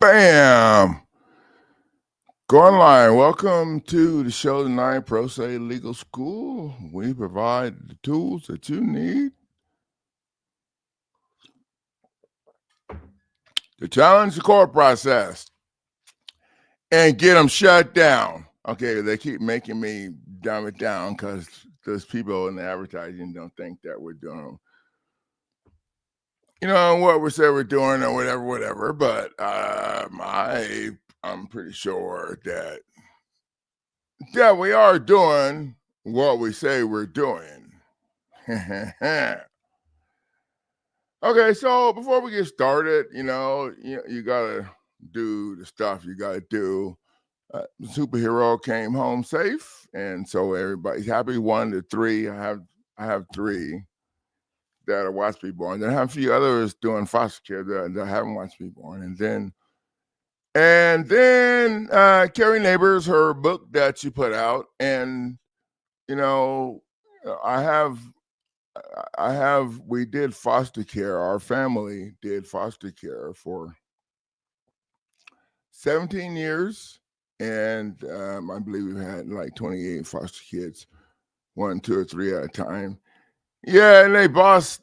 Bam! Go online. Welcome to the show tonight, Pro Se Legal School. We provide the tools that you need to challenge the court process and get them shut down. Okay, they keep making me dumb it down because those people in the advertising don't think that we're doing, what we say we're doing or whatever. But I'm pretty sure that we are doing what we say we're doing. Okay, so before we get started, you gotta do the stuff you gotta do. The superhero came home safe, and so everybody's happy. 1 to 3, I have 3 that are watched be born. Then I have a few others doing foster care that haven't watched be born, and then Carrie Neighbors, her book that she put out, and we did foster care. Our family did foster care for 17 years. And I believe we've had like 28 foster kids, 1, 2, or 3 at a time. Yeah, and they boss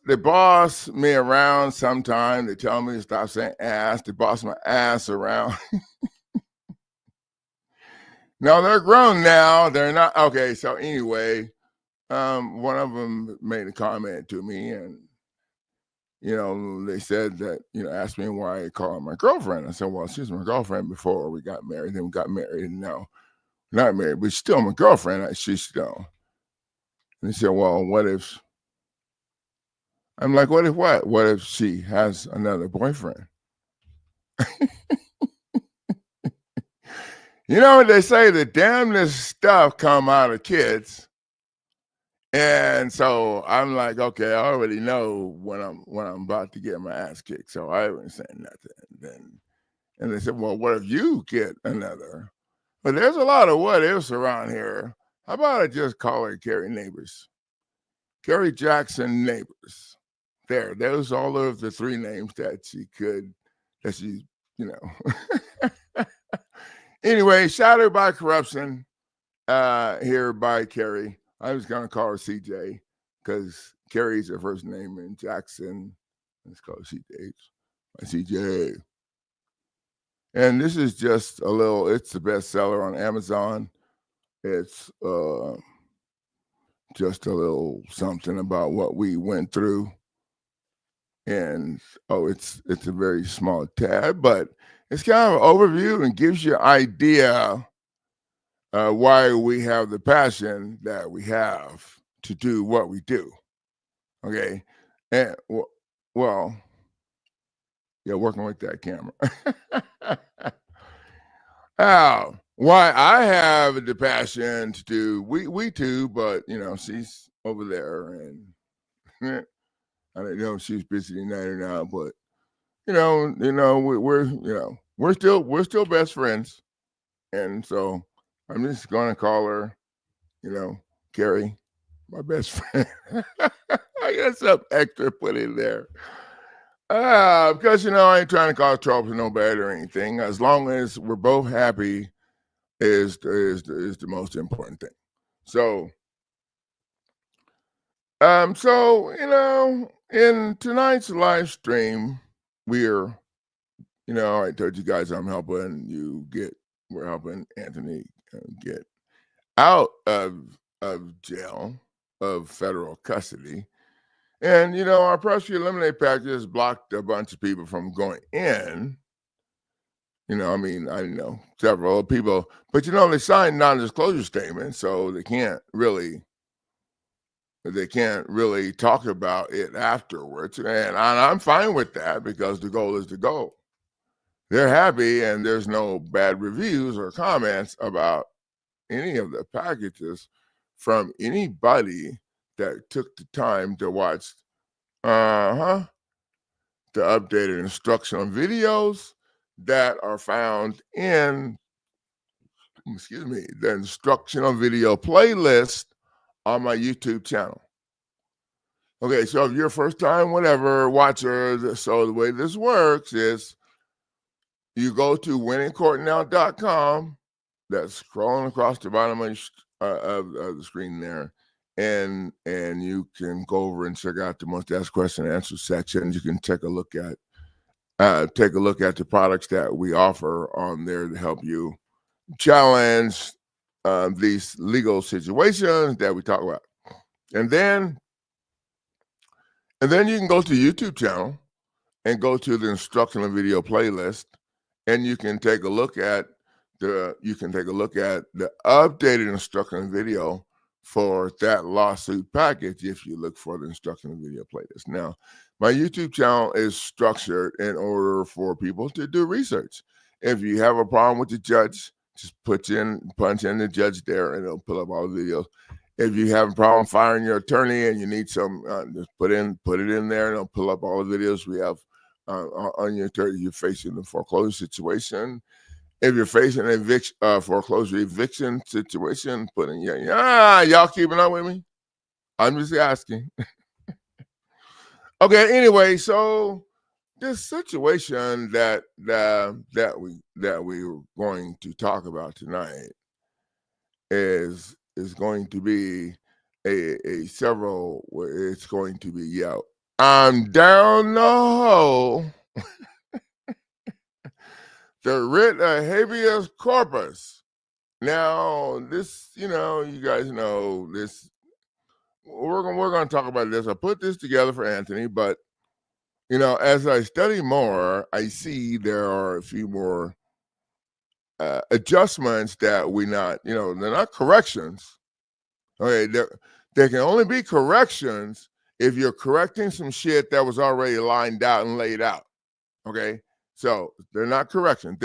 me around sometime. They tell me to stop saying ass. They boss my ass around. No, they're grown now. They're not. Okay, so anyway, one of them made a comment to me, and they said that, asked me why I call her my girlfriend. I said, well, she's my girlfriend before we got married. Then we got married, and now not married, but still my girlfriend. She's still. And he said, well, what if? I'm like, what if what? What if she has another boyfriend? They say the damnedest stuff come out of kids. And so I'm like, okay, I already know when I'm about to get my ass kicked. So I wasn't saying nothing. And they said, well, what if you get another? But there's a lot of what ifs around here. How about I just call her Carrie Neighbors? Carrie Jackson Neighbors. There's all of the 3 names that she. Anyway, shattered by corruption here by Carrie. I was going to call her CJ because Carrie's her first name and Jackson. Let's call her CJ. CJ. And this is just it's the bestseller on Amazon. It's just a little something about what we went through. And it's a very small tab, but it's kind of an overview and gives you an idea why we have the passion that we have to do what we do. Okay, and well, yeah, working with that camera. Why I have the passion to do we too, but she's over there, and I don't know if she's busy tonight or not, but we're still best friends, and so I'm just gonna call her, Carrie, my best friend. I got some extra put in there. Because I ain't trying to cause trouble to nobody or anything. As long as we're both happy is the most important thing. So in tonight's live stream, we're I told you guys we're helping Anthony get out of jail, of federal custody. And, our press eliminate packages blocked a bunch of people from going in. I know several people, but, they signed non-disclosure statements, so they can't really talk about it afterwards. And I'm fine with that because the goal is the goal. They're happy, and there's no bad reviews or comments about any of the packages from anybody that took the time to watch the updated instructional videos that are found in the instructional video playlist on my YouTube channel. Okay, so if you're a first time watcher, so the way this works is you go to winningcourtnow.com. That's scrolling across the bottom of the screen there. And you can go over and check out the most asked question and answer section. You can take a look at the products that we offer on there to help you challenge these legal situations that we talk about. And then you can go to the YouTube channel and go to the instructional video playlist, and you can take a look at the updated instructional video for that lawsuit package if you look for the instructional video playlist. Now, my YouTube channel is structured in order for people to do research. If you have a problem with the judge, just punch in the judge there, and it'll pull up all the videos. If you have a problem firing your attorney and you need some, just put it in there, and it'll pull up all the videos we have on your attorney. You're facing the foreclosure situation. If you're facing a foreclosure eviction situation, put in y'all keeping up with me? I'm just asking. Okay. Anyway, so this situation that we're going to talk about tonight is going to be it's going to be I'm down the hole. The writ of habeas corpus. Now, this, you guys know this. We're going to talk about this. I put this together for Anthony, but as I study more, I see there are a few more adjustments that they're not corrections. Okay, there can only be corrections if you're correcting some shit that was already lined out and laid out. Okay, so they're not corrections.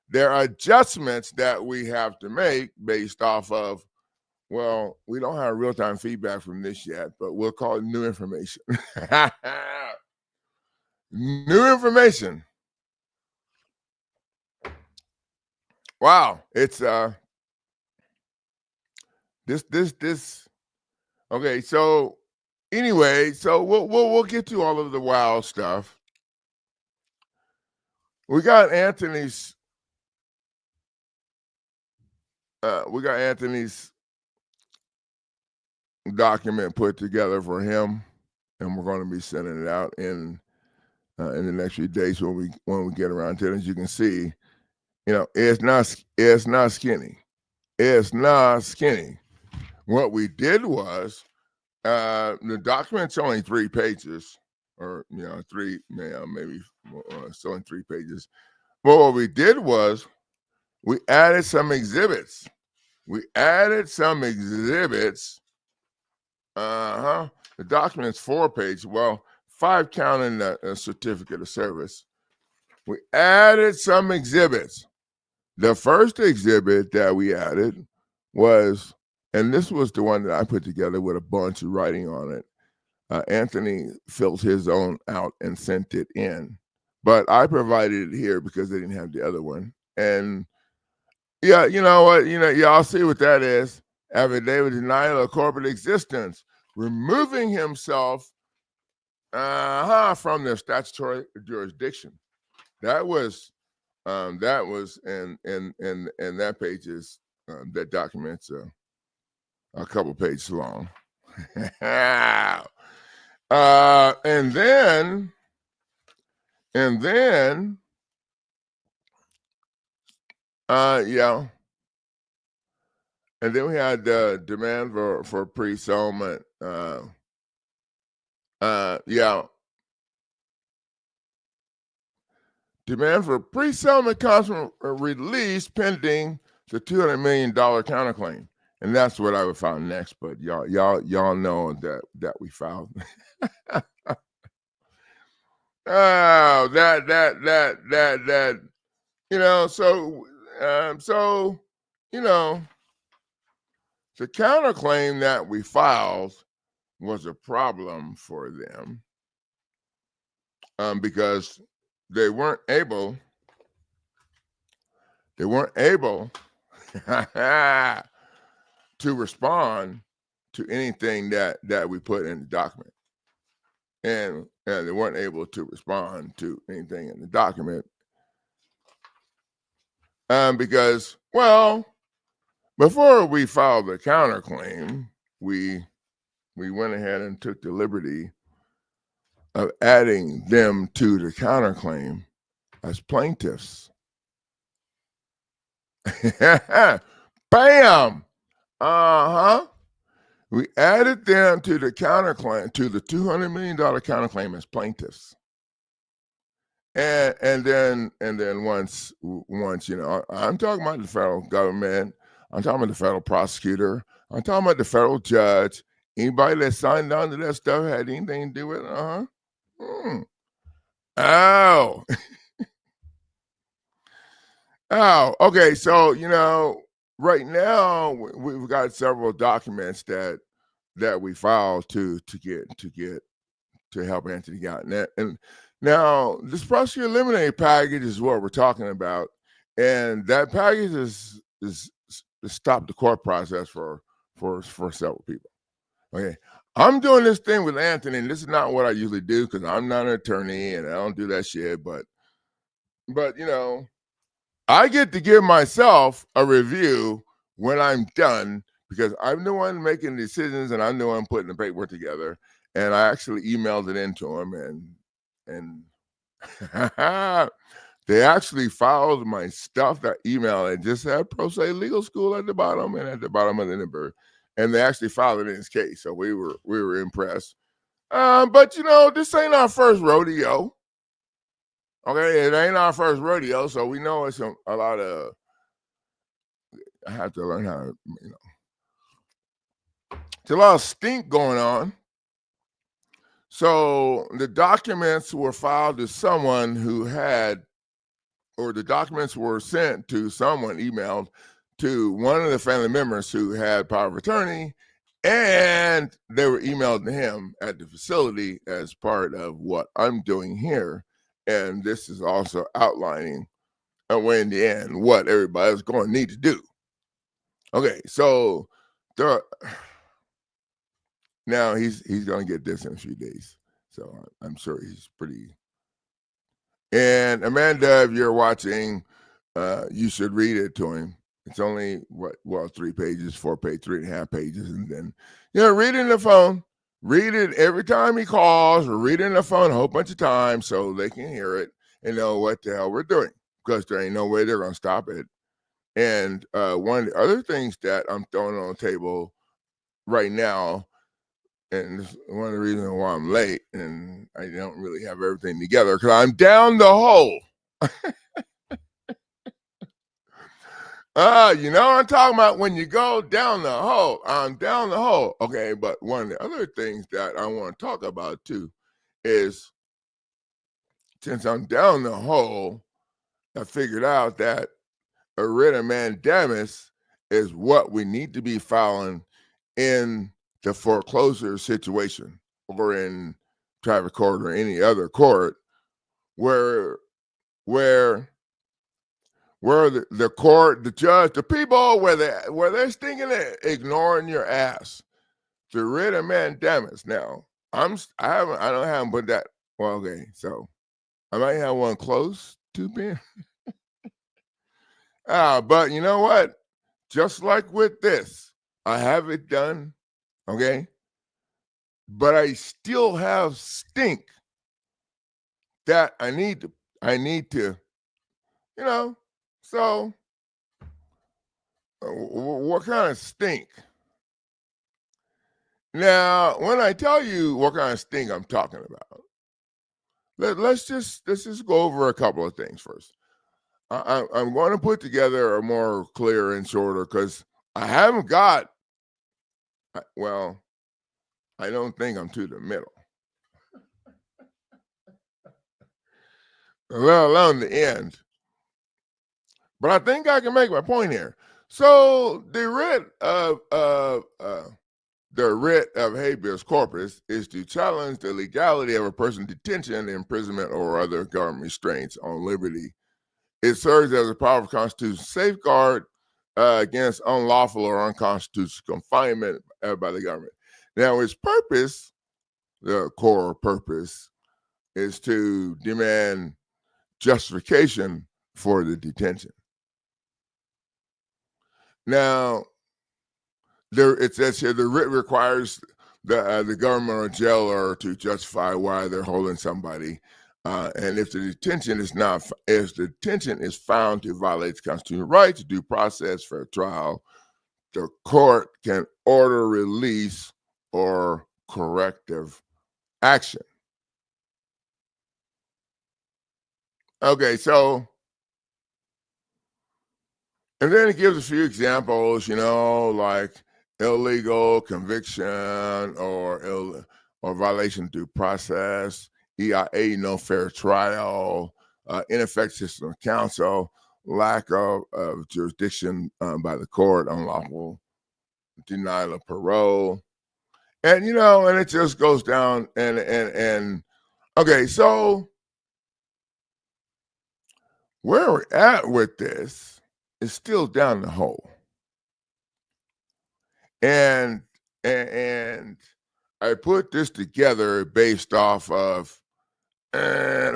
They're adjustments that we have to make based off of, well, we don't have real-time feedback from this yet, but we'll call it new information. New information. Wow, it's this. Okay, so anyway, so we'll get to all of the wild stuff. We got Anthony's document put together for him, and we're going to be sending it out in the next few days when we get around to it. As you can see, it's not skinny. It's not skinny. What we did was the document's only 3 pages, or maybe it's only 3 pages. But what we did was we added some exhibits. The document's 4 pages. Well, 5 counting the certificate of service. We added some exhibits. The first exhibit that we added was, and this was the one that I put together with a bunch of writing on it. Anthony filled his own out and sent it in, but I provided it here because they didn't have the other one. And yeah, you know what? Y'all see what that is. Affidavit denial of corporate existence, removing himself from their statutory jurisdiction. That was in that page is that document's a couple pages long. And then and then we had the demand for pre-settlement. Demand for pre-settlement consummate release pending the $200 million counterclaim, and that's what I would file next. But y'all know that we filed. Oh, that the counterclaim that we filed was a problem for them because they weren't able to respond to anything that we put in the document, and they weren't able to respond to anything in the document. Because, well, before we filed the counterclaim, we went ahead and took the liberty of adding them to the counterclaim as plaintiffs. Bam! We added them to the counterclaim, to the $200 million counterclaim as plaintiffs. And then once I'm talking about the federal government, I'm talking about the federal prosecutor, I'm talking about the federal judge. Anybody that signed on to that stuff had anything to do with it? Oh. Oh, okay. So, right now we've got several documents that we filed to help Anthony out. And now this prosecutor eliminate package is what we're talking about. And that package is to stop the court process for several people. Okay. I'm doing this thing with Anthony, and this is not what I usually do because I'm not an attorney and I don't do that shit. But I get to give myself a review when I'm done because I'm the one making decisions and I'm the one putting the paperwork together. And I actually emailed it into him, and they actually filed my stuff, that email, and just had Pro Se Legal School at the bottom and at the bottom of the number. And they actually filed it in his case. So we were impressed. But this ain't our first rodeo. Okay, it ain't our first rodeo, so we know it's a lot of. I have to learn how to, it's a lot of stink going on. So the documents were filed to someone who had, or the documents were sent to someone, emailed to one of the family members who had power of attorney, and they were emailed to him at the facility as part of what I'm doing here. And this is also outlining, in the end, what everybody's going to need to do. Okay, so now he's going to get this in a few days. So I'm sure he's pretty. And Amanda, if you're watching, you should read it to him. It's only 3 pages, 4 pages, 3.5 pages, and then read it in the phone. Read it every time he calls, or read it in the phone a whole bunch of times so they can hear it and know what the hell we're doing, because there ain't no way they're going to stop it. And one of the other things that I'm throwing on the table right now, and this is one of the reasons why I'm late and I don't really have everything together, because I'm down the hole. I'm talking about when you go down the hole. I'm down the hole. Okay, but one of the other things that I want to talk about too is, since I'm down the hole, I figured out that a writ of mandamus is what we need to be filing in the foreclosure situation, or in private court or any other court where the court, the judge, the people, where they're stinking it, ignoring your ass. The writ of mandamus. Now, I don't have put that. Well, okay, so I might have one close to being. But you know what? Just like with this, I have it done, okay? But I still have stink that I need to, so what kind of stink? Now, when I tell you what kind of stink I'm talking about, let's just go over a couple of things first. I'm going to put together a more clear and shorter, because I haven't got, well, I don't think I'm to the middle, let alone the end. But I think I can make my point here. So the writ of habeas corpus is to challenge the legality of a person's detention, imprisonment, or other government restraints on liberty. It serves as a powerful constitutional safeguard against unlawful or unconstitutional confinement by the government. Now, its purpose, the core purpose, is to demand justification for the detention. Now, it says here the writ requires the government or jailer to justify why they're holding somebody, and if the detention is found to violate the constitutional right to due process for a trial, the court can order release or corrective action. Okay, so, and then it gives a few examples, like illegal conviction or violation of due process, EIA, no fair trial, ineffective system of counsel, lack of jurisdiction by the court, unlawful denial of parole, and and it just goes down and okay, so where we're at with this is still down the hole. And I put this together based off of how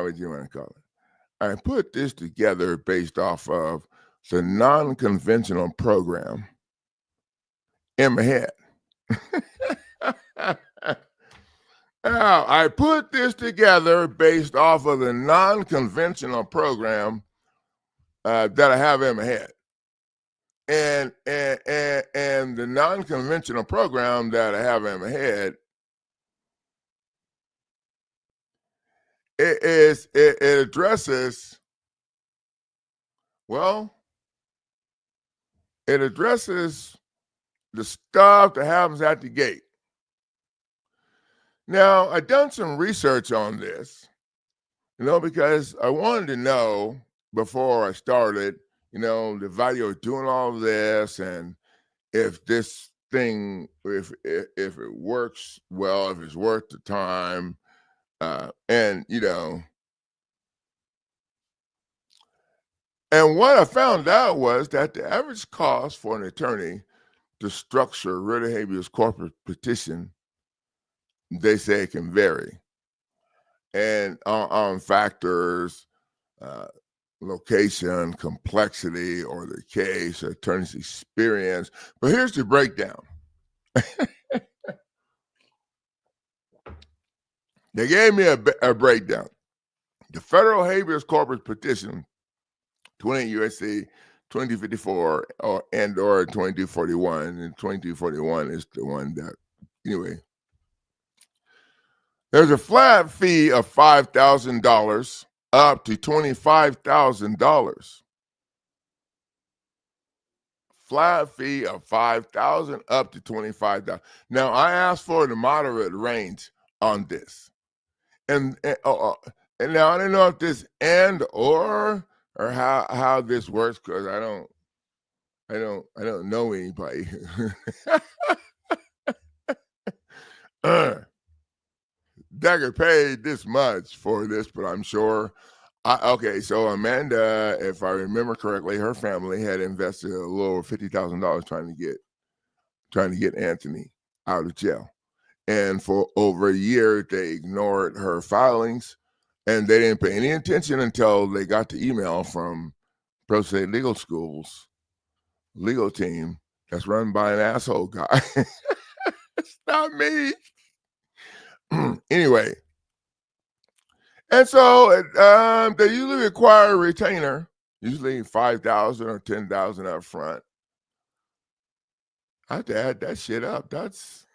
would you want to call it? I put this together based off of the non-conventional program in my head. Now, I put this together based off of the non-conventional program that I have in my head. And the non-conventional program that I have in my head, it addresses, well, it addresses the stuff that happens at the gate. Now, I've done some research on this, because I wanted to know before I started, the value of doing all of this, and if this thing, if it works well, if it's worth the time, and and what I found out was that the average cost for an attorney to structure a writ of habeas corpus petition, they say it can vary, and on factors, location, complexity, or the case, attorney's experience. But here's the breakdown. They gave me a breakdown. The federal habeas corpus petition, 28 U.S.C. 2254 or 2241, and 2241 is the one that, anyway. There's a flat fee of $5,000 up to $25,000. Flat fee of $5,000 up to $25,000. Now, I asked for the moderate range on this, and now I don't know if this or how this works, because I don't know anybody that could pay this much for this, but I'm sure. Okay, so Amanda, if I remember correctly, her family had invested a little over $50,000 trying to get Anthony out of jail, and for over a year they ignored her filings, and they didn't pay any attention until they got the email from Pro Se Legal School's legal team that's run by an asshole guy. It's not me. Anyway, and so they usually require a retainer, usually $5,000 or $10,000 up front. I have to add that shit up. That's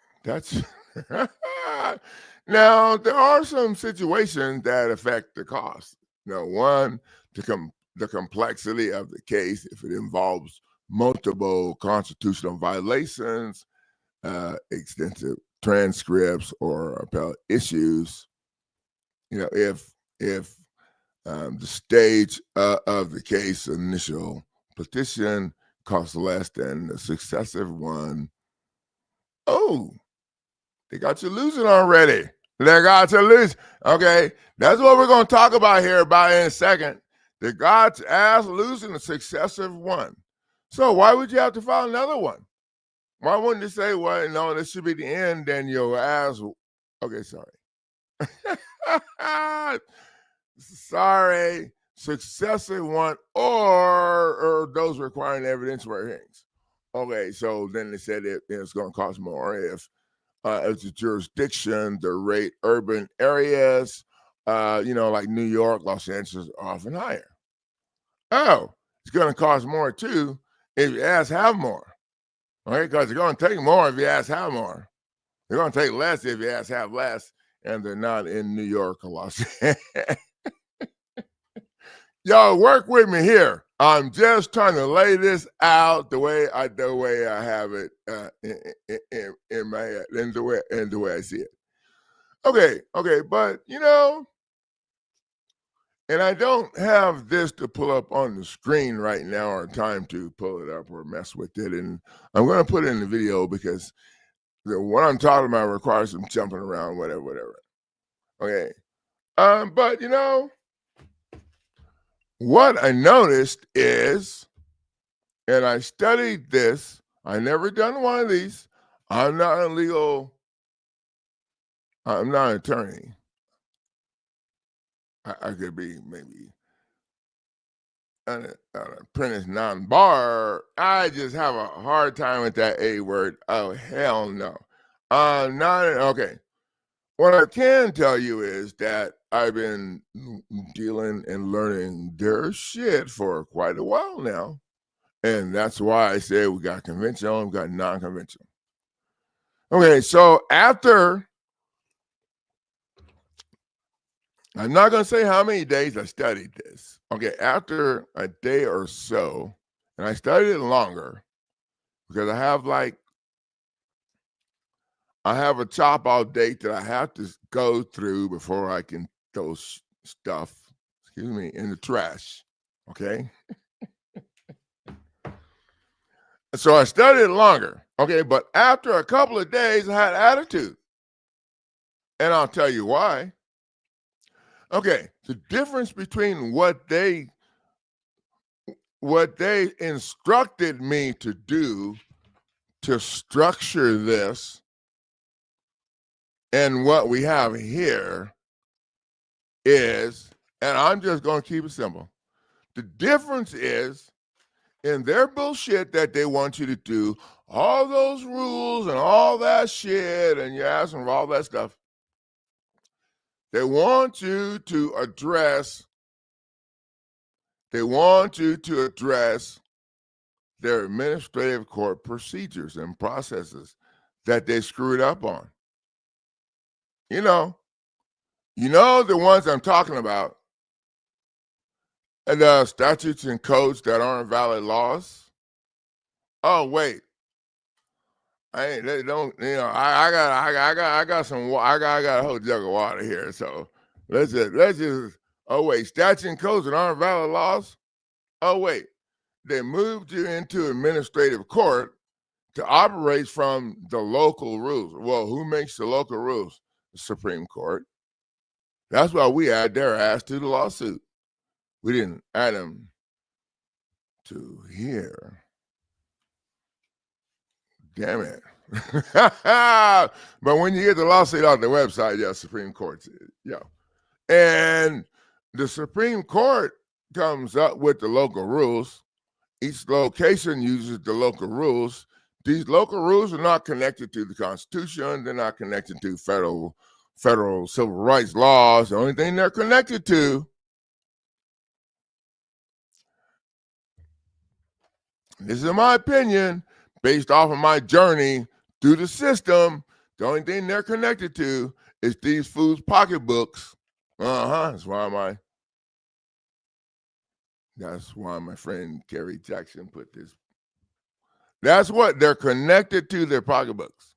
now there are some situations that affect the cost. One, the complexity of the case, if it involves multiple constitutional violations, extensive transcripts, or appellate issues. If the stage of the case, initial petition, costs less than the successive one, oh, they got you losing already. They got you losing. Okay, that's what we're going to talk about here in a second. They got your ass losing the successive one. So why would you have to file another one? Why wouldn't you say, well, no, this should be the end, then your ass. Okay, sorry. Sorry. successive one, or those requiring evidentiary hearings. Okay, so then they said it's going to cost more if the jurisdiction, the rate, urban areas, like New York, Los Angeles, are often higher. Oh, it's going to cost more too if you ask have more. Okay, because they're going to take more if you ask have more. They're going to take less if you ask have less, and they're not in New York or Los Angeles. Y'all work with me here. I'm just trying to lay this out the way I have it in my head, and the way I see it. Okay, but and I don't have this to pull up on the screen right now, or time to pull it up or mess with it, and I'm going to put it in the video because what I'm talking about requires some jumping around, whatever. Okay, but what I noticed is, and I studied this, I never done one of these. I'm not an attorney. I could be maybe an apprentice non-bar. I just have a hard time with that A word. Oh, hell no. Okay. What I can tell you is that I've been dealing and learning their shit for quite a while now. And that's why I say we got conventional and we got non-conventional. Okay, so after, I'm not going to say how many days I studied this. Okay, after a day or so, and I studied it longer because I have a chop out date that I have to go through before I can throw stuff, in the trash. Okay. So I studied longer. Okay, but after a couple of days, I had attitude. And I'll tell you why. Okay, the difference between what they instructed me to do to structure this and what we have here is, and I'm just going to keep it simple. The difference is in their bullshit that they want you to do, all those rules and all that shit, and you're asking for all that stuff. They want you to address their administrative court procedures and processes that they screwed up on. The ones I'm talking about, and the statutes and codes that aren't valid laws. Oh wait, I got a whole jug of water here. So let's just. Oh wait, statutes and codes that aren't valid laws. Oh wait, they moved you into administrative court to operate from the local rules. Well, who makes the local rules? The Supreme Court. That's why we add their ass to the lawsuit. We didn't add them to here. Damn it. But when you get the lawsuit on the website, yeah, Supreme Court, yeah. And the Supreme Court comes up with the local rules. Each location uses the local rules. These local rules are not connected to the Constitution. They're not connected to federal civil rights laws. The only thing they're connected to, this is my opinion, based off of my journey through the system, the only thing they're connected to is these fools' pocketbooks. That's why my friend Kerry Jackson put this. That's what they're connected to, their pocketbooks.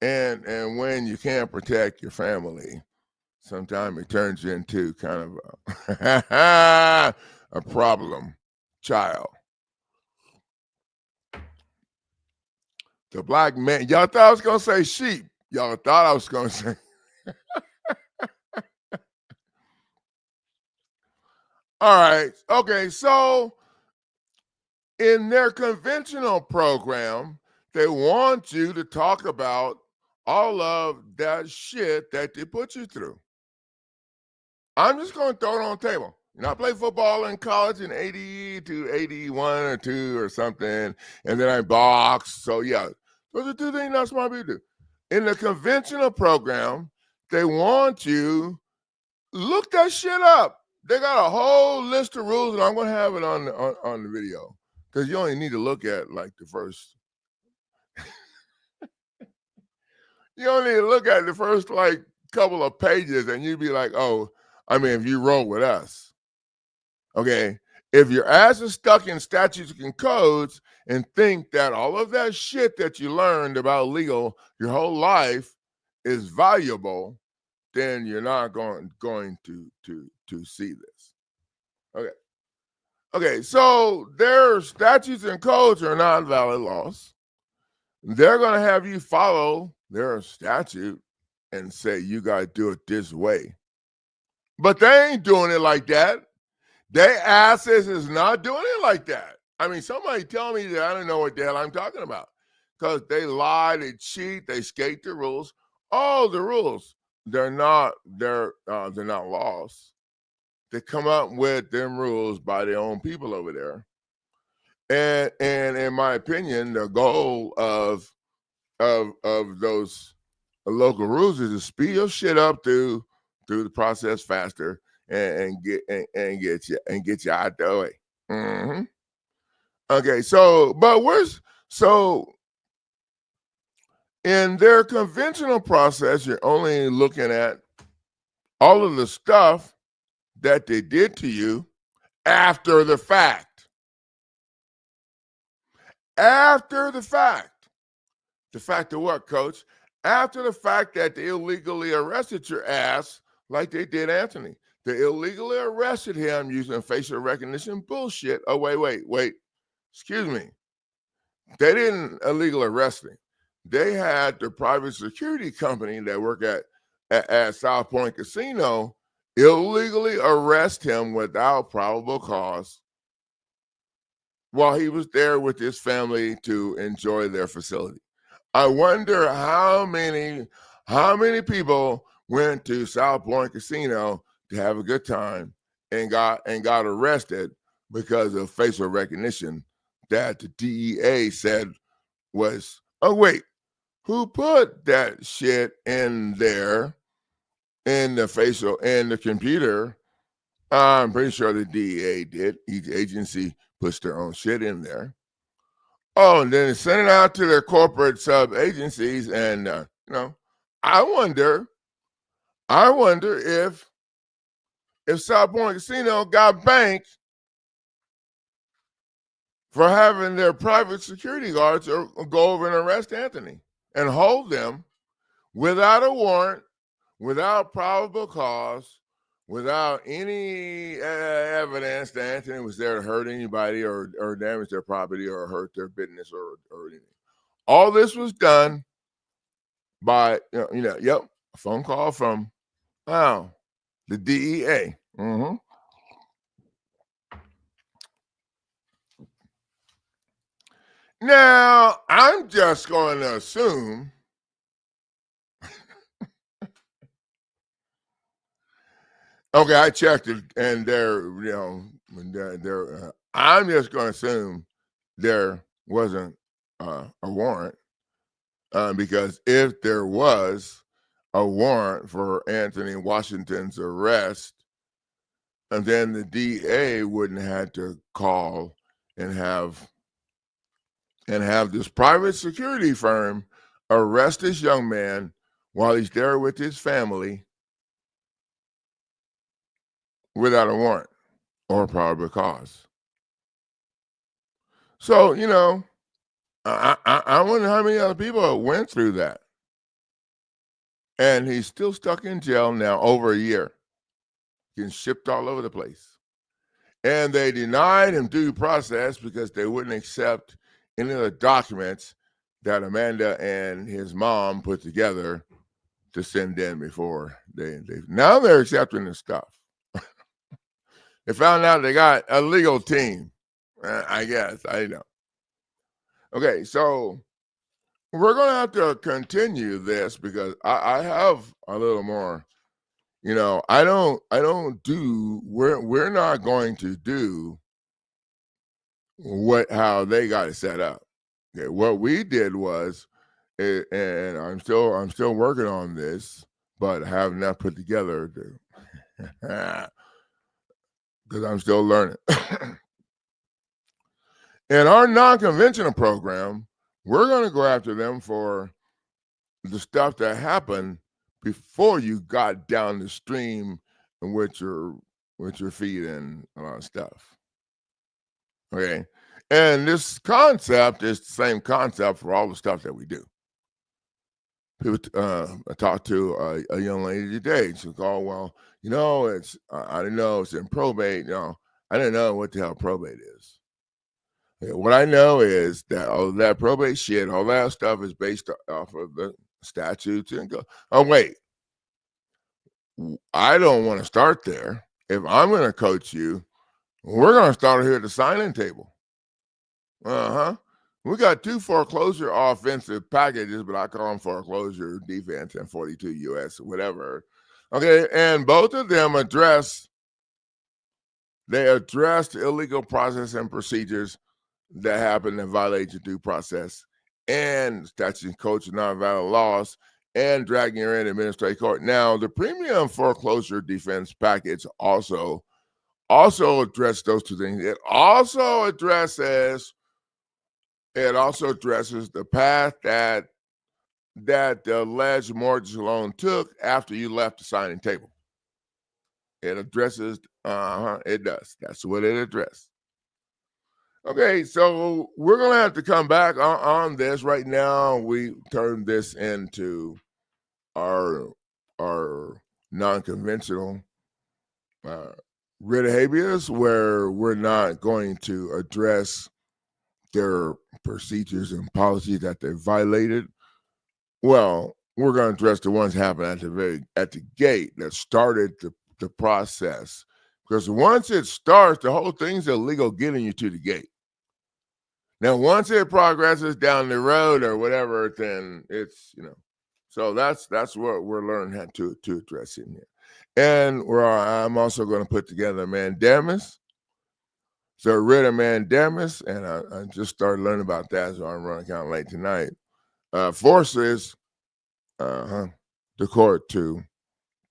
And when you can't protect your family, sometimes it turns into kind of a problem child. The black man, y'all thought I was going to say sheep. Y'all thought I was going to say. All right. Okay. So in their conventional program, they want you to talk about all of that shit that they put you through. I'm just going to throw it on the table. You know, I played football in college in 80 to 81 or 2 or something, and then I boxed. So, yeah, those are two things not smart people do. In the conventional program, they want you, look that shit up. They got a whole list of rules, and I'm going to have it on the video because you only need to look at like the first. You only need to look at the first like couple of pages, and you'd be like, oh, I mean, if you roll with us. Okay, if your ass is stuck in statutes and codes and think that all of that shit that you learned about legal your whole life is valuable, then you're not going to see this. Okay. Okay, so their statutes and codes are not valid laws. They're going to have you follow their statute and say you got to do it this way. But they ain't doing it like that. They asses is not doing it like that. I mean, somebody tell me that I don't know what the hell I'm talking about. Because they lie, they cheat, they skate the rules. All the rules, they're not laws. They come up with them rules by their own people over there. And in my opinion, the goal of those local rules is to speed your shit up through the process faster and get you out the way. Mm-hmm. Okay, so in their conventional process, you're only looking at all of the stuff that they did to you after the fact. After the fact. The fact of what, coach? After the fact that they illegally arrested your ass like they did Anthony. They illegally arrested him using facial recognition bullshit. Oh, wait. Excuse me. They didn't illegally arrest him. They had the private security company that worked at South Point Casino illegally arrest him without probable cause while he was there with his family to enjoy their facility. I wonder how many people went to South Point Casino to have a good time and got arrested because of facial recognition that the DEA said was, oh wait, who put that shit in there in the computer? I'm pretty sure the DEA did. Each agency puts their own shit in there. Oh, and then send it out to their corporate sub agencies, and I wonder if South Point Casino got banked for having their private security guards go over and arrest Anthony and hold them without a warrant, without probable cause, without any evidence that Anthony was there to hurt anybody or damage their property or hurt their business or anything. All this was done by, a phone call from, the DEA. Mm-hmm. Now, I'm just going to assume okay, I checked it, and I'm just going to assume there wasn't a warrant because if there was a warrant for Anthony Washington's arrest, and then the DA wouldn't have to call and have this private security firm arrest this young man while he's there with his family without a warrant or probable cause. So, I wonder how many other people went through that. And he's still stuck in jail now over a year. Getting shipped all over the place. And they denied him due process because they wouldn't accept any of the documents that Amanda and his mom put together to send in before now they're accepting the stuff. They found out they got a legal team. I guess. I know. Okay, so we're going to have to continue this because I have a little more we're not going to do how they got it set up. Okay, what we did was, and I'm still working on this, but I have not put together because I'm still learning. In our non-conventional program, we're going to go after them for the stuff that happened before you got down the stream and with your feet and a lot of stuff. Okay. And this concept is the same concept for all the stuff that we do. People, I talked to a young lady today. She goes, "Oh, well, it's I didn't know it's in probate. I didn't know what the hell probate is. Okay, what I know is that all that probate shit, all that stuff is based off of the statutes and go. Oh, wait, I don't want to start there. If I'm going to coach you, we're going to start here at the signing table. We got 2 foreclosure offensive packages, but I call them foreclosure defense and 42 US, whatever. Okay, and both of them address illegal process and procedures that happen that violate your due process and statute and coach non-violent laws and dragging you in administrative court. Now, the premium foreclosure defense package also addresses those 2 things. It also addresses the path that the alleged mortgage loan took after you left the signing table. It addresses, it does. That's what it addressed. Okay, so we're going to have to come back on this. Right now, we turn this into our non-conventional writ of habeas, where we're not going to address their procedures and policies that they violated. Well, we're going to address the ones that happened at the gate that started the process. Because once it starts, the whole thing's illegal getting you to the gate. Now, once it progresses down the road or whatever, then it's, so that's what we're learning how to address in here. And I'm also going to put together a mandamus. So writ of mandamus, and I just started learning about that, so I'm running kind of late tonight. Forces the court to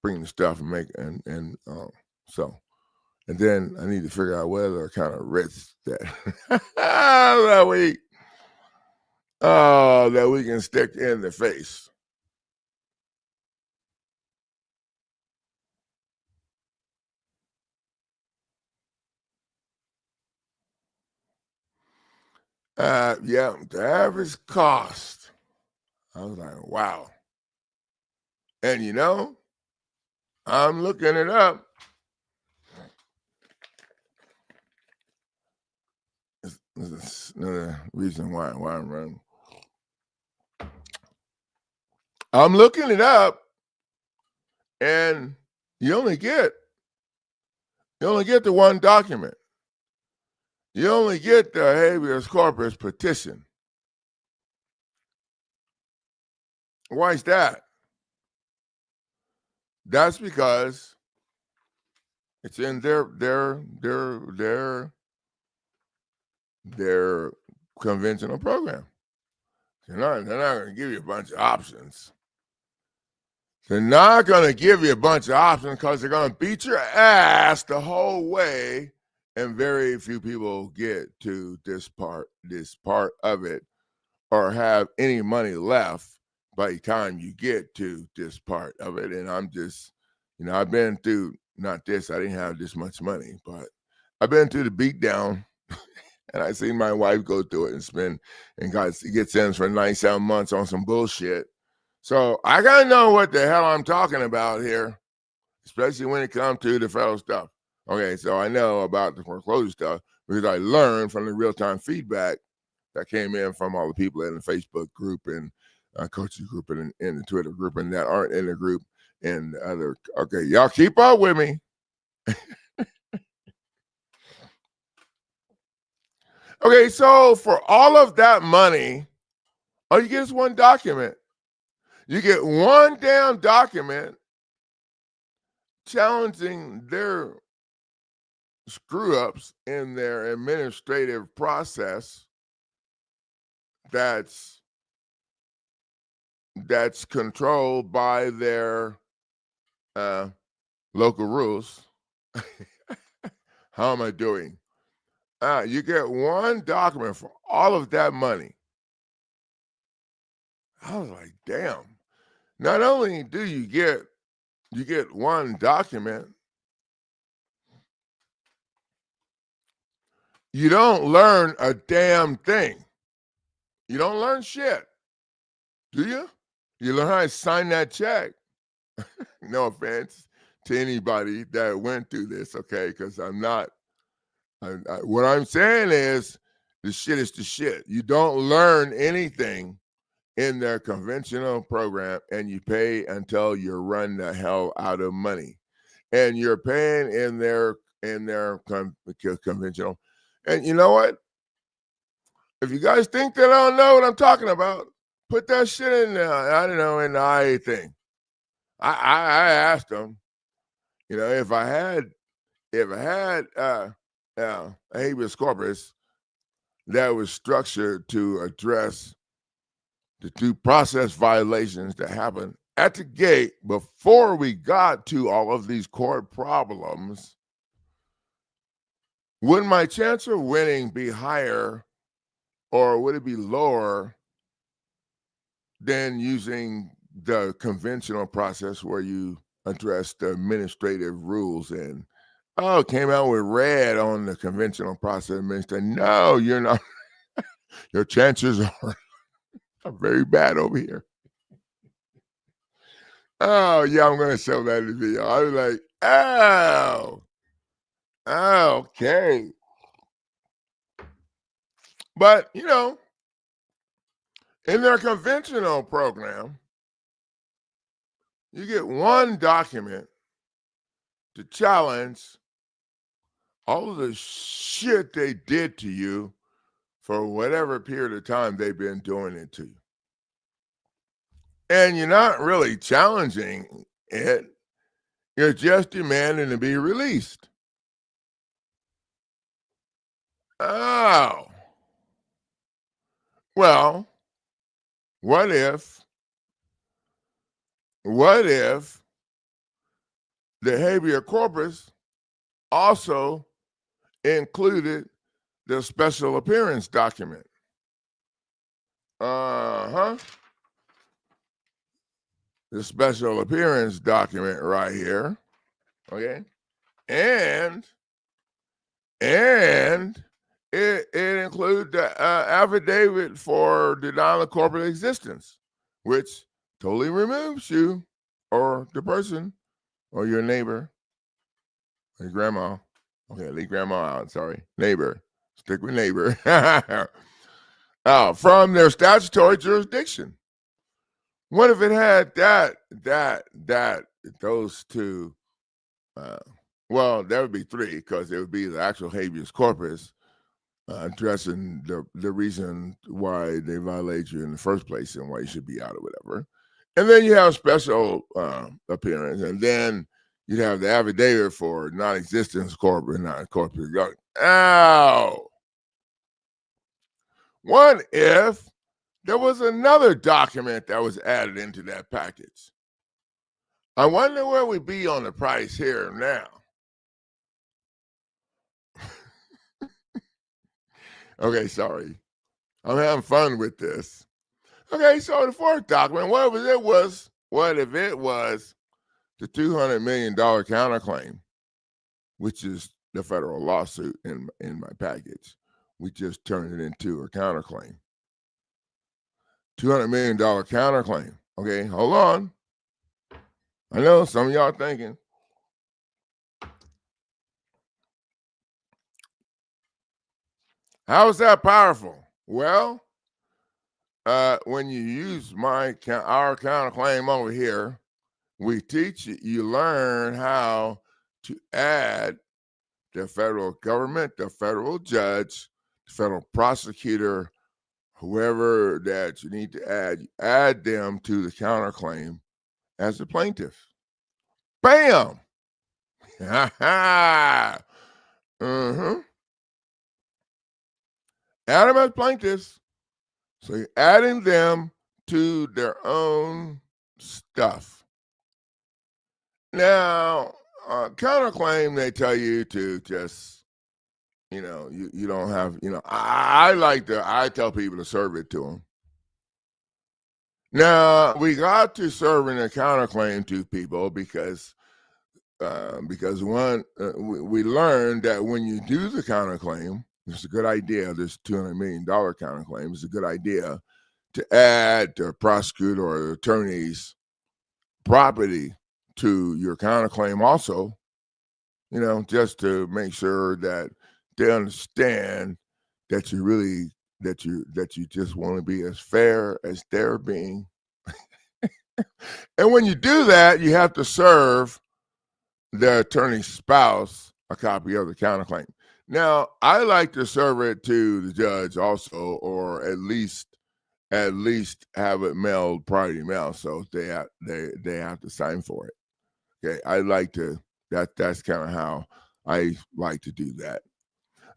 bring the stuff and make and then I need to figure out what other kind of writs that that we can stick in the face. Yeah, the average cost. I was like, wow. And I'm looking it up. This is another reason why I'm running. I'm looking it up, and you only get the one document. You only get the Habeas Corpus Petition. Why is that? That's because it's in their conventional program. They're not going to give you a bunch of options. They're not going to give you a bunch of options because they're going to beat your ass the whole way, and very few people get to this part of it or have any money left by the time you get to this part of it. And I'm just, I've been through, not this, I didn't have this much money, but I've been through the beat down. And I seen my wife go through it and spend and get sentenced for 97 months on some bullshit. So I gotta know what the hell I'm talking about here, especially when it comes to the federal stuff. Okay, so I know about the foreclosure stuff because I learned from the real-time feedback that came in from all the people in the Facebook group and coaching group and in the Twitter group and that aren't in the group and other. Okay, y'all keep up with me. Okay, so for all of that money, all you get is one document. You get one damn document challenging their screw-ups in their administrative process that's controlled by their local rules. How am I doing? You get one document for all of that money. I was like, damn. Not only do you get one document, you don't learn a damn thing. You don't learn shit, do you? You learn how to sign that check. No offense to anybody that went through this, okay? Because I'm not. What I'm saying is, the shit is the shit. You don't learn anything in their conventional program, and you pay until you run the hell out of money, and you're paying in their conventional. And you know what? If you guys think that I don't know what I'm talking about, put that shit in I don't know, in the IA thing. I asked them, you know, if I had a habeas corpus that was structured to address the due process violations that happened at the gate before we got to all of these court problems, would my chance of winning be higher, or would it be lower than using the conventional process where you address the administrative rules and came out with red on the conventional process? No, you're not. Your chances are very bad over here. Oh, yeah, I'm going to show that in the video. I was like, okay. But, you know, in their conventional program, you get one document to challenge all of the shit they did to you for whatever period of time they've been doing it to you. And you're not really challenging it. You're just demanding to be released. Oh. Well, what if the habeas corpus also included the special appearance document? The special appearance document right here. Okay. And it includes the affidavit for denial of corporate existence, which totally removes you or the person or your neighbor, your grandma. Okay, leave grandma out. Sorry, neighbor. Stick with neighbor. From their statutory jurisdiction. What if it had those two? Well, that would be three, because it would be the actual habeas corpus addressing the reason why they violate you in the first place and why you should be out or whatever. And then you have special appearance, and then you'd have the affidavit for non-existence corporate, non-corporate. Ow! What if there was another document that was added into that package? I wonder where we'd be on the price here now. Okay, sorry. I'm having fun with this. Okay, so the fourth document, what if it was the $200 million counterclaim, which is the federal lawsuit in my package. We just turned it into a counterclaim. $200 million counterclaim. Okay, hold on. I know some of y'all thinking, how is that powerful? Well, when you use our counterclaim over here, we teach you learn how to add the federal government, the federal judge, the federal prosecutor, whoever that you need to add them to the counterclaim as a plaintiff. Bam! Mm-hmm. Add them as plaintiffs. So you're adding them to their own stuff. Now, counterclaim, they tell you to just, you don't have, I tell people to serve it to them. Now, we got to serving a counterclaim to people because one, we learned that when you do the counterclaim, it's a good idea. This $200 million counterclaim is a good idea to add the prosecutor or the attorney's property to your counterclaim also, just to make sure that they understand that you just want to be as fair as they're being. And when you do that, you have to serve the attorney's spouse a copy of the counterclaim. Now, I like to serve it to the judge also, or at least have it mailed prior to mail, so they have to sign for it. Okay, I like to that's kind of how I like to do that.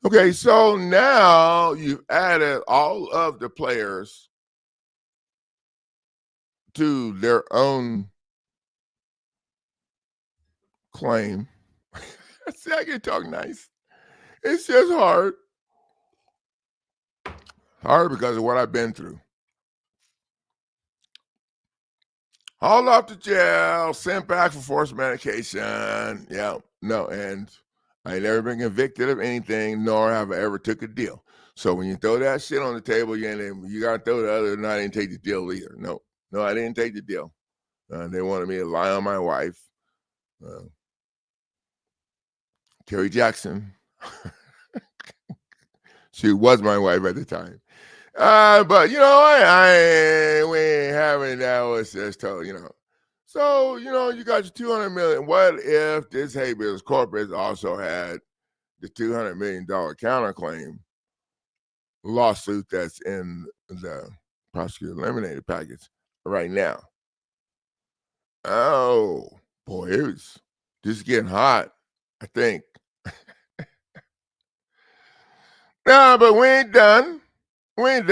Okay, so now you've added all of the players to their own claim. See, I can talk nice. It's just hard because of what I've been through. Hauled off to jail, sent back for forced medication. Yeah, no, and I ain't never been convicted of anything, nor have I ever took a deal. So when you throw that shit on the table, you gotta throw the other. No, I didn't take the deal either. No, I didn't take the deal. They wanted me to lie on my wife, Carrie Jackson. She was my wife at the time. But we ain't having that. Was just told, So you got your $200 million. What if this habeas corpus also had the $200 million counterclaim lawsuit that's in the prosecutor eliminated package right now? Oh boy, it's just getting hot, I think. No, but we ain't done. I've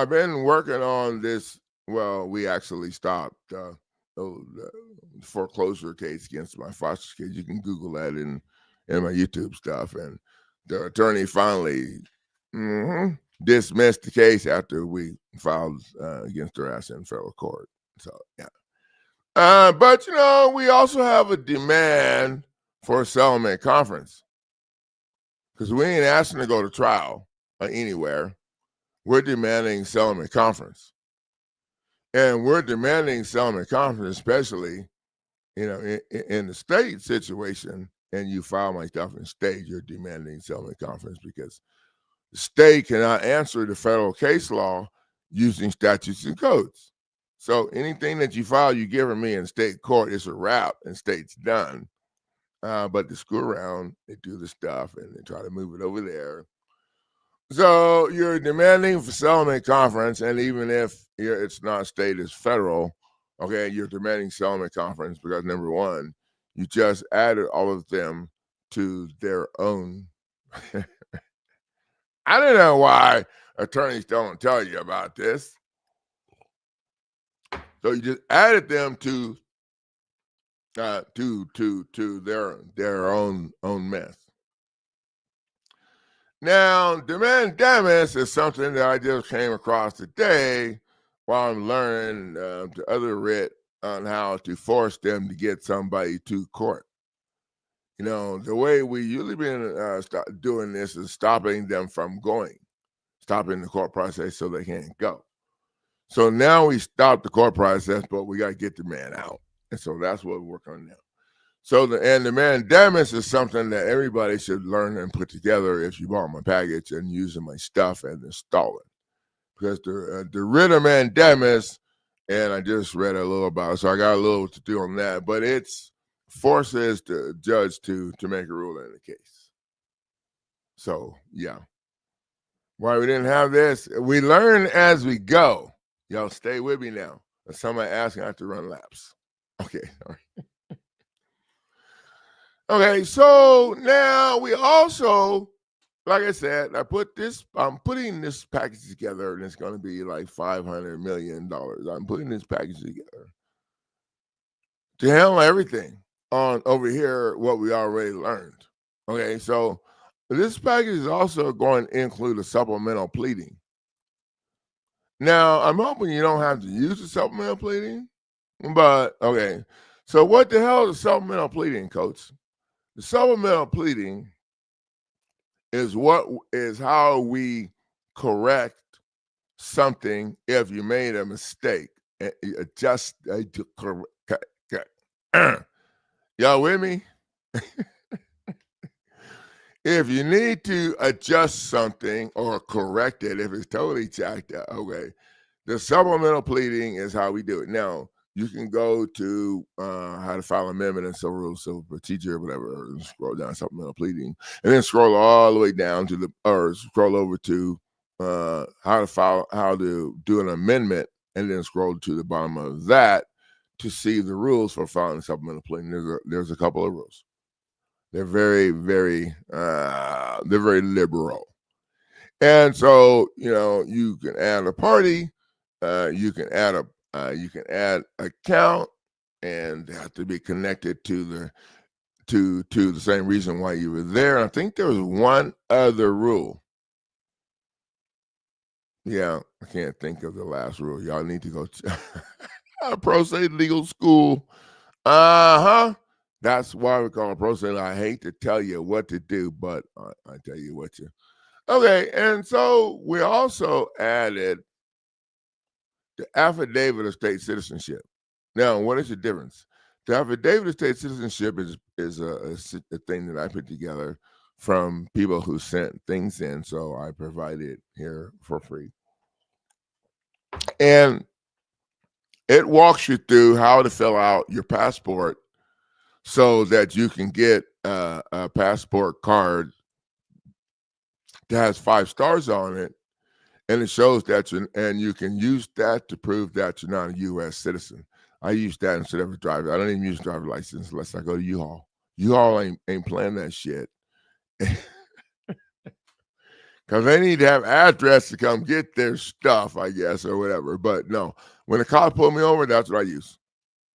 been working on this. Well, we actually stopped the foreclosure case against my foster kids. You can Google that in my YouTube stuff. And the attorney finally dismissed the case after we filed against her ass in federal court. So, yeah. But, we also have a demand for a settlement conference because we ain't asking to go to trial anywhere. We're demanding settlement conference. And we're demanding settlement conference, especially, in the state situation, and you file my stuff in state, you're demanding settlement conference because the state cannot answer the federal case law using statutes and codes. So anything that you file, you give me in state court, it's a wrap and state's done. But they screw around, they do the stuff, and they try to move it over there. So you're demanding for settlement conference, and even if it's not state, it's federal, okay, you're demanding settlement conference because, number one, you just added all of them to their own. I don't know why attorneys don't tell you about this. So you just added them to their own mess. Now, the mandamus is something that I just came across today while I'm learning the other writ on how to force them to get somebody to court. The way we usually been doing this is stopping them from going, stopping the court process so they can't go. So now we stop the court process, but we got to get the man out. And so that's what we're working on now. So the mandamus is something that everybody should learn and put together if you bought my package and using my stuff and install it. Because the writ of mandamus, and I just read a little about it, so I got a little to do on that, but it's forces the judge to make a ruling in the case. So, yeah. Why we didn't have this? We learn as we go. Y'all stay with me now. If somebody asking, I have to run laps. Okay, all right. Okay, so now we also, like I said, I'm putting this package together, and it's going to be like $500 million. I'm putting this package together to handle everything on over here, what we already learned. Okay, so this package is also going to include a supplemental pleading. Now, I'm hoping you don't have to use the supplemental pleading, but okay. So what the hell is supplemental pleading, Coach? The supplemental pleading is how we correct something if you made a mistake. Just y'all with me? If you need to adjust something or correct it, if it's totally jacked up, okay. The supplemental pleading is how we do it. Now, you can go to how to file amendment and civil rules, civil procedure, whatever, and scroll down supplemental pleading, and then scroll all the way down to scroll over to how to do an amendment, and then scroll to the bottom of that to see the rules for filing supplemental pleading. There's a couple of rules. They're very, very liberal. And so, you can add a party, you can add account, and they have to be connected to the same reason why you were there. And I think there was one other rule. Yeah, I can't think of the last rule. Y'all need to go to Pro Se Legal School. That's why we call it Pro Se. I hate to tell you what to do, but I tell you what you. Okay, and so we also added the affidavit of state citizenship. Now, what is the difference? The affidavit of state citizenship is a thing that I put together from people who sent things in, so I provide it here for free. And it walks you through how to fill out your passport so that you can get a passport card that has 5 stars on it, and it shows that you can use that to prove that you're not a U.S. citizen. I use that instead of a driver. I don't even use a driver license unless I go to U-Haul. U-Haul ain't playing that shit. Because they need to have address to come get their stuff, I guess, or whatever. But no, when the cop pulled me over, that's what I use.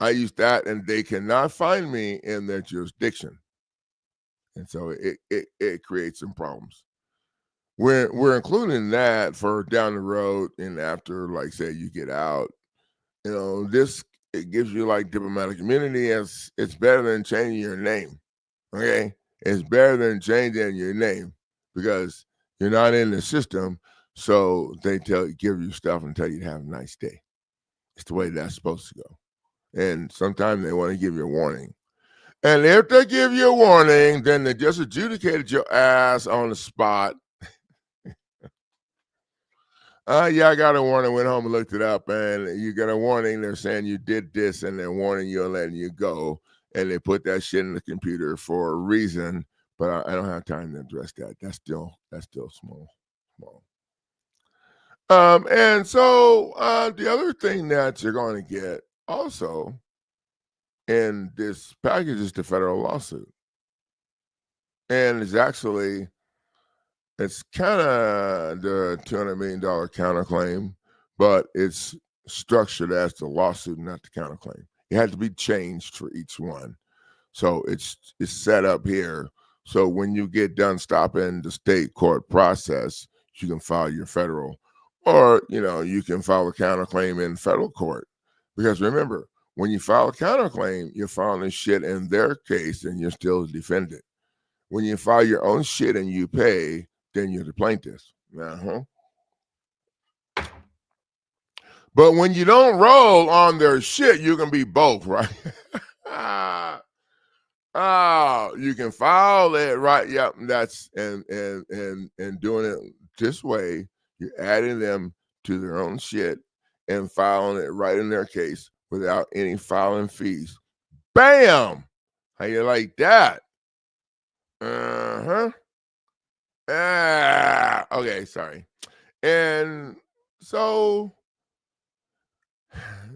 I use that, and they cannot find me in their jurisdiction. And so it creates some problems. We're including that for down the road, and after, like, say, you get out, it gives you like diplomatic immunity. It's better than changing your name. Okay, it's better than changing your name because you're not in the system. So they give you stuff and tell you to have a nice day. It's the way that's supposed to go. And sometimes they want to give you a warning. And if they give you a warning, then they just adjudicated your ass on the spot. Yeah, I got a warning. Went home and looked it up, and you got a warning. They're saying you did this, and they're warning you and letting you go. And they put that shit in the computer for a reason, but I don't have time to address that. That's still small. And so the other thing that you're going to get also in this package is the federal lawsuit, and it's kind of the $200 million counterclaim, but it's structured as the lawsuit, not the counterclaim. It had to be changed for each one. So it's set up here. So when you get done stopping the state court process, you can file your federal, or, you can file a counterclaim in federal court. Because remember, when you file a counterclaim, you're filing shit in their case and you're still defendant. When you file your own shit and you pay, then you're the plaintiff. But when you don't roll on their shit, you can be both, right? You can file it, right? Yep, that's and doing it this way, you're adding them to their own shit and filing it right in their case without any filing fees. Bam! How you like that? Okay, sorry. And so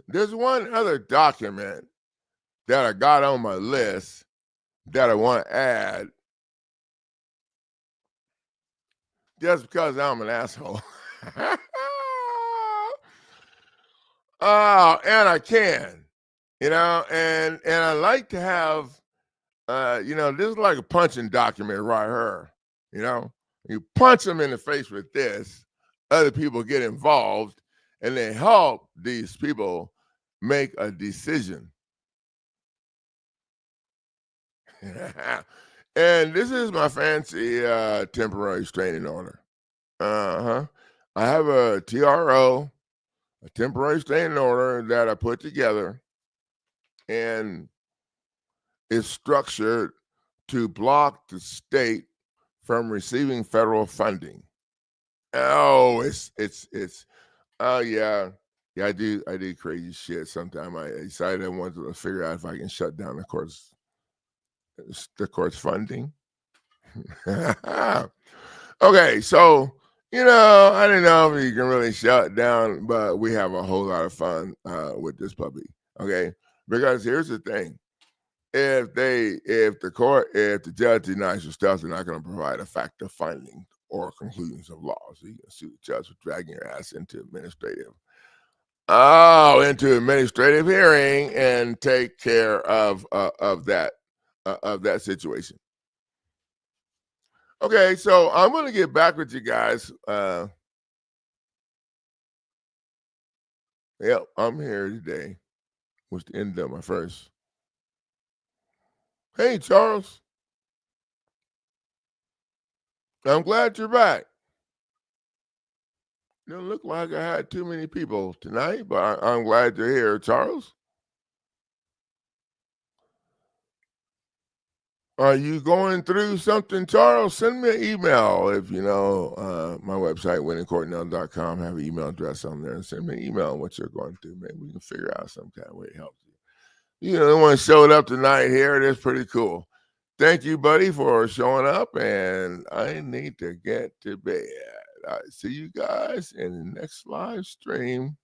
there's one other document that I got on my list that I want to add just because I'm an asshole. Oh, and I can, and I like to have, this is like a punching document right here. You punch them in the face with this, other people get involved, and they help these people make a decision. And this is my fancy temporary restraining order. Uh-huh. I have a TRO, a temporary restraining order that I put together, and it's structured to block the state from receiving federal funding. Oh, it's oh yeah. Yeah, I do crazy shit sometimes. I decided I wanted to figure out if I can shut down the court's funding. Okay, so I don't know if you can really shut it down, but we have a whole lot of fun with this puppy. Okay, because here's the thing: if the judge denies your stuff, they're not going to provide a fact of finding or conclusions of law. So you can sue the judge for dragging your ass into administrative hearing and take care of that situation. Okay, so I'm going to get back with you guys. Yep, I'm here today. Was the end of my first. Hey, Charles. I'm glad you're back. Doesn't look like I had too many people tonight, but I'm glad you're here, Charles. Are you going through something, Charles? Send me an email if you know my website, winningcourtnow.com. Have an email address on there, and send me an email on what you're going through. Maybe we can figure out some kind of way to help you. The one showed up tonight here. It is pretty cool. Thank you, buddy, for showing up, and I need to get to bed. I see you guys in the next live stream.